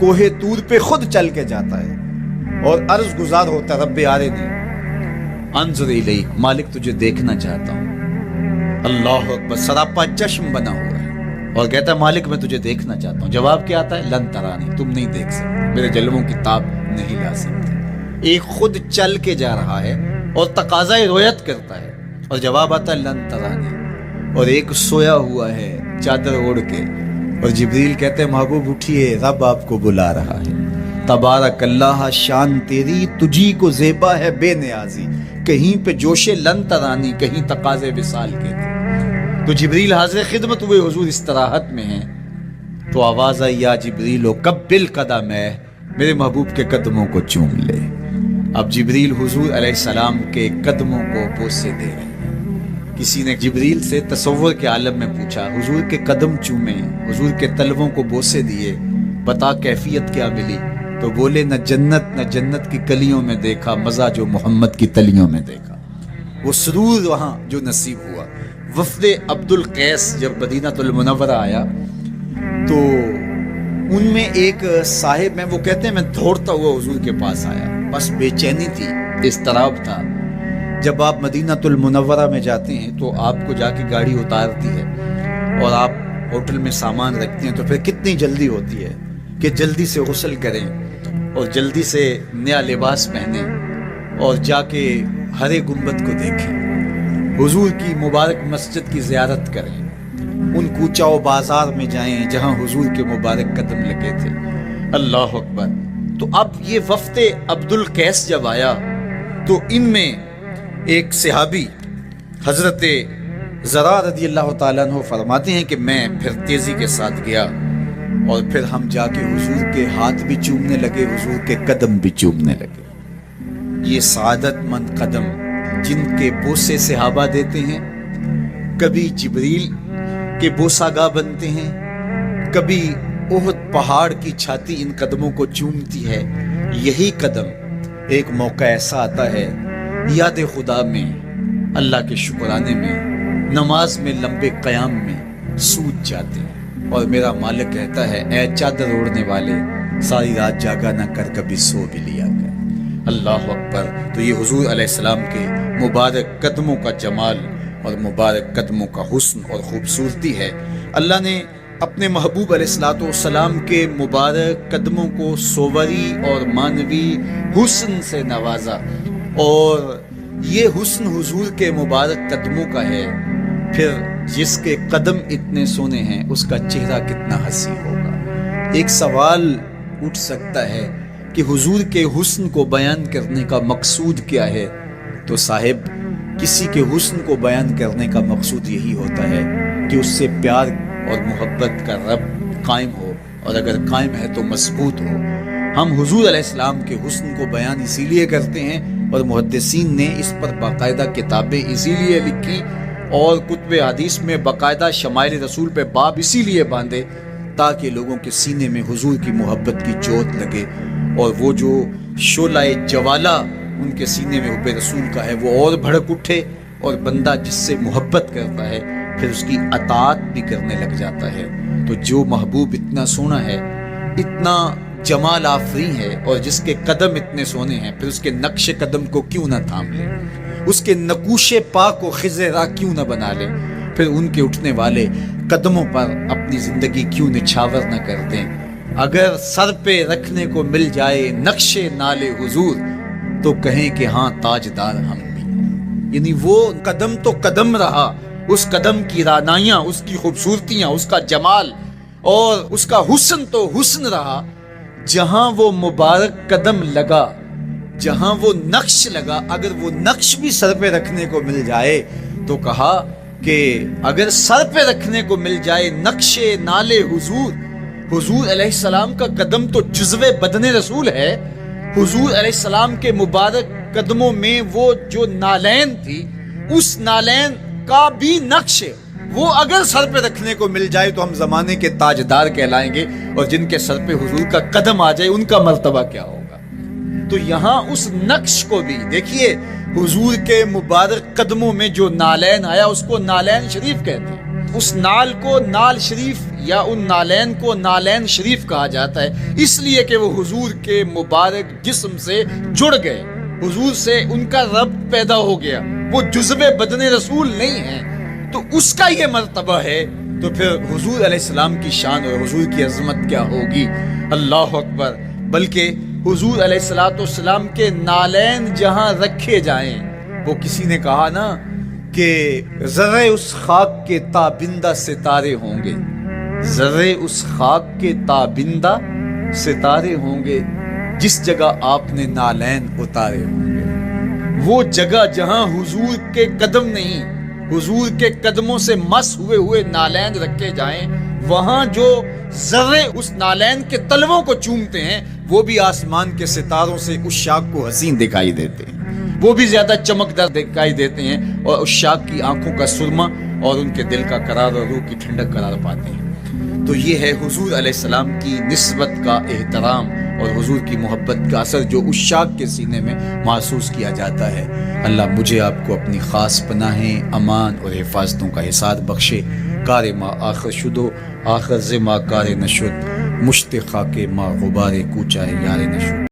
کوہ طور پہ خود چل کے جاتا ہے اور عرض گزار ہوتا ہے رب آرنی انظر الیک، مالک تجھے دیکھنا چاہتا ہوں۔ اللہ اکبر، سراپا چشم بنا ہوا ہے اور کہتا ہے مالک میں تجھے دیکھنا چاہتا ہوں۔ جواب کیا آتا ہے؟ لن ترانی، تم نہیں دیکھ سکتے، میرے جلووں کی تاب نہیں لا سکتے۔ ایک خود چل کے جا رہا ہے اور تقاضائے رویت کرتا ہے اور جواب آتا ہے لن ترانی، اور ایک سویا ہوا ہے چادر اوڑھ کے اور جبریل کہتے ہیں محبوب اٹھیے، رب آپ کو بلا رہا ہے۔ تبارک اللہ، شان تیری تجھی کو زیبا ہے بے نیازی، کہیں پہ جوش لن ترانی، کہیں تقاضے وصال کے تھے۔ تو جبریل حاضر خدمت ہوئے، حضور استراحت میں ہیں، تو آواز آئی یا جبریل قبل قدم ہے، میرے محبوب کے قدموں کو چوم لے۔ اب جبریل حضور علیہ السلام کے قدموں کو بوسے دے رہے ہیں۔ کسی نے جبریل سے تصور کے عالم میں پوچھا، حضور کے قدم چومے، حضور کے تلووں کو بوسے دیے، بتا کیفیت کیا ملی؟ تو بولے نہ جنت کی کلیوں میں دیکھا مزہ جو محمد کی تلیوں میں دیکھا۔ وہ سرور وہاں جو نصیب ہوا۔ وفد عبد القیس جب مدینہ المنورہ آیا تو ان میں ایک صاحب ہیں، وہ کہتے ہیں میں دوڑتا ہوا حضور کے پاس آیا، بس بے چینی تھی، اضطراب تھا۔ جب آپ مدینہ المنورہ میں جاتے ہیں تو آپ کو جا کے گاڑی اتارتی ہے اور آپ ہوٹل میں سامان رکھتے ہیں، تو پھر کتنی جلدی ہوتی ہے کہ جلدی سے غسل کریں اور جلدی سے نیا لباس پہنیں اور جا کے ہرے گنبد کو دیکھیں، حضور کی مبارک مسجد کی زیارت کریں، ان کوچہ و بازار میں جائیں جہاں حضور کے مبارک قدم لگے تھے۔ اللہ اکبر۔ تو اب یہ وفد عبد القیس جب آیا تو ان میں ایک صحابی حضرت زرع رضی اللہ تعالیٰ عنہ فرماتے ہیں کہ میں پھر تیزی کے ساتھ گیا اور پھر ہم جا کے حضور کے ہاتھ بھی چومنے لگے، حضور کے قدم بھی چومنے لگے۔ یہ سعادت مند قدم جن کے بوسے صحابہ دیتے ہیں، کبھی جبریل کے بوساگاہ بنتے ہیں، کبھی احد پہاڑ کی چھاتی ان قدموں کو چومتی ہے۔ یہی قدم ایک موقع ایسا آتا ہے یاد خدا میں، اللہ کے شکرانے میں، نماز میں، لمبے قیام میں سوج جاتے ہیں اور میرا مالک کہتا ہے اے چادر اوڑھنے والے، ساری رات جاگا نہ کر، کبھی سو بھی لیا کر۔ اللہ اکبر۔ تو یہ حضور علیہ السلام کے مبارک قدموں کا جمال اور مبارک قدموں کا حسن اور خوبصورتی ہے۔ اللہ نے اپنے محبوب علیہ السلام کے مبارک قدموں کو صوری اور معنوی حسن سے نوازا، اور یہ حسن حضور کے مبارک قدموں کا ہے۔ پھر جس کے قدم اتنے سونے ہیں اس کا چہرہ کتنا حسی ہوگا۔ ایک سوال اٹھ سکتا ہے کہ حضور کے حسن کو بیان کرنے کا مقصود کیا ہے؟ تو صاحب، کسی کے حسن کو بیان کرنے کا مقصود یہی ہوتا ہے کہ اس سے پیار اور محبت کا ربط قائم ہو، اور اگر قائم ہے تو مضبوط ہو۔ ہم حضور علیہ السلام کے حسن کو بیان اسی لیے کرتے ہیں، اور محدثین نے اس پر باقاعدہ کتابیں اسی لیے لکھی اور کتب حدیث میں باقاعدہ شمائل رسول پہ باب اسی لیے باندھے تاکہ لوگوں کے سینے میں حضور کی محبت کی جوت لگے، اور وہ جو شعلہ جوالہ ان کے سینے میں حب رسول کا ہے وہ اور بھڑک اٹھے، اور بندہ جس سے محبت کرتا ہے پھر اس کی اطاعت بھی کرنے لگ جاتا ہے۔ تو جو محبوب اتنا سونا ہے، اتنا جمال آفریں ہے، اور جس کے قدم اتنے سونے ہیں، پھر اس کے نقش قدم کو کیوں نہ تھام لے، اس کے نقوش پا کو خضر راہ کیوں نہ بنا لے، پھر ان کے اٹھنے والے قدموں پر اپنی زندگی کیوں نچھاور نہ کر دیں۔ اگر سر پہ رکھنے کو مل جائے نقش نالے حضور تو کہیں کہ ہاں تاجدار ہم بھی۔ یعنی وہ قدم تو قدم رہا، اس قدم کی رعنائیاں، اس کی خوبصورتیاں، اس کا جمال اور اس کا حسن تو حسن رہا۔ جہاں وہ مبارک قدم لگا، جہاں وہ نقش لگا، اگر وہ نقش بھی سر پہ رکھنے کو مل جائے تو کہا کہ اگر سر پہ رکھنے کو مل جائے نقش نالے حضور، حضور علیہ السلام کا قدم تو جزو بدن رسول ہے۔ حضور علیہ السلام کے مبارک قدموں میں وہ جو نالین تھی، اس نالین کا بھی نقش وہ اگر سر پہ رکھنے کو مل جائے تو ہم زمانے کے تاجدار کہلائیں گے، اور جن کے سر پہ حضور کا قدم آ جائے ان کا مرتبہ کیا ہوگا۔ تو یہاں اس نقش کو بھی دیکھیے، حضور کے مبارک قدموں میں جو نالین آیا اس کو نالین شریف کہتے ہیں۔ اس نال کو نال شریف یا ان نالین کو نالین شریف کہا جاتا ہے اس لیے کہ وہ حضور کے مبارک جسم سے جڑ گئے، حضور سے ان کا ربط پیدا ہو گیا، وہ جزو بدن رسول نہیں ہیں، تو اس کا یہ مرتبہ ہے، تو پھر حضور علیہ السلام کی شان اور حضور کی عظمت کیا ہوگی، اللہ اکبر۔ بلکہ حضور علیہ السلام کے نالین جہاں رکھے جائیں، وہ کسی نے کہا نا کہ ذرے اس خاک کے تابندہ ستارے ہوں گے، ذرے اس خاک کے تابندہ ستارے ہوں گے جس جگہ آپ نے نالین اتارے ہوں گے۔ وہ جگہ جہاں حضور کے قدم نہیں، حضور کے قدموں سے مس ہوئے نالین رکھے جائیں، وہاں جو ذرے اس نالین کے تلووں کو چومتے ہیں وہ بھی آسمان کے ستاروں سے اس شاخ کو حسین دکھائی دیتے ہیں، وہ بھی زیادہ چمکدار دکھائی دیتے ہیں، اور اس شاخ کی آنکھوں کا سرما اور ان کے دل کا قرار اور روح کی ٹھنڈک قرار پاتے ہیں۔ تو یہ ہے حضور علیہ السلام کی نسبت کا احترام اور حضور کی محبت کا اثر جو اس شاخ کے سینے میں محسوس کیا جاتا ہے۔ اللہ مجھے آپ کو اپنی خاص پناہیں، امان اور حفاظتوں کا حساب بخشے۔ کار ما آخر شدو آخر ز ما کار نشد، مشت خاک ما غبار کوچہ یار نشد۔